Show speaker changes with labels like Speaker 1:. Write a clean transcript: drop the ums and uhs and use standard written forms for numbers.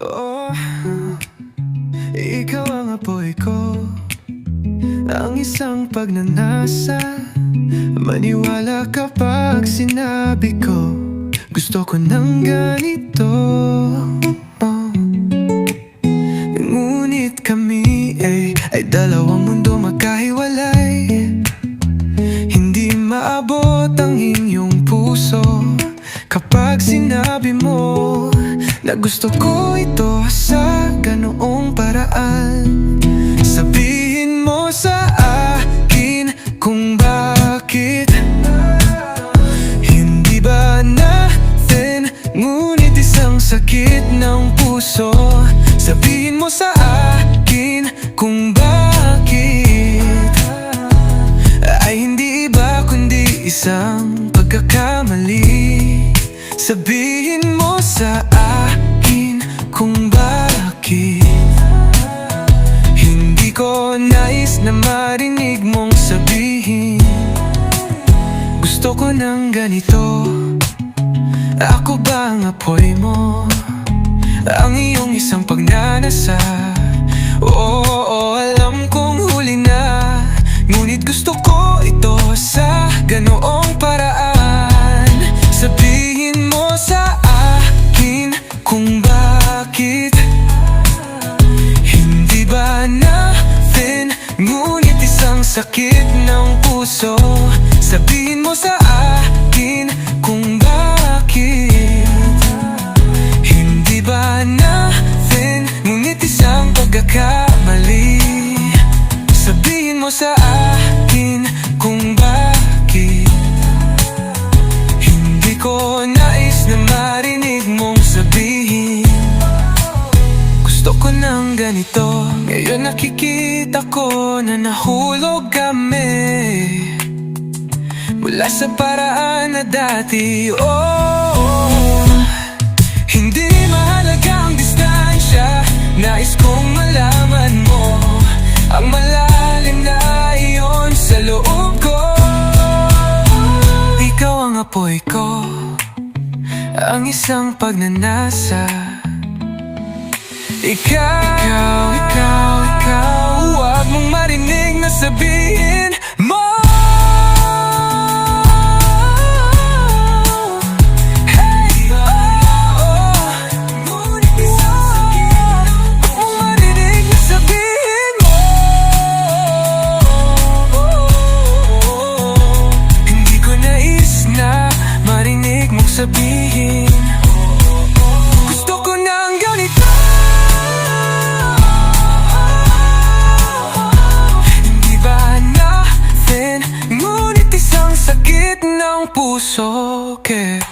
Speaker 1: Oh, ikaw ang apoy ko, ang isang pagnanasa. Maniwala kapag sinabi ko, gusto ko ng ganito. Oh. Ngunit kami ay dalawang mundo magkahiwalay. Hindi maabot ang inyong puso kapag sinabi mo na gusto ko ito sa ganoong paraan. Sabihin mo sa akin kung bakit hindi ba natin, ngunit isang sakit ng puso. Sabihin mo sa akin kung bakit ay hindi iba kundi isang pagkakamali. Sabihin mo sa akin kung bakit hindi ko nais na marinig mong sabihin, gusto ko ng ganito. Ako ba ang apoy mo, ang iyong isang pagnanasa? Oo, alam kong huli na, ngunit gusto ko ito sa ganoong paraan. Sabihin mo sa akin kung bakit hindi ba natin, ngunit isang sakit ng puso. Sabihin mo sa akin kung bakit hindi ba natin, ngunit isang pagkakamali. Sabihin mo sa akin kung bakit hindi ko nais na marinig mong sabihin, gusto ko ng ganito. Ngayon nakikita ko na nahulog kami mula sa paraan na dati. Oh, hindi mahalaga ang distansya, nais kong malaman mo ang malalim na iyon sa loob ko. Ikaw ang apoy ko, ang isang pagnanasa. Ikaw, huwag mong marinig na sabihin mo. Hey, ngunit isang sakit, huwag mong marinig na sabihin mo. Hindi ko nais na marinig mong sabihin, gusto ko ng ganito. Ngunit isang sakit ng puso, okay?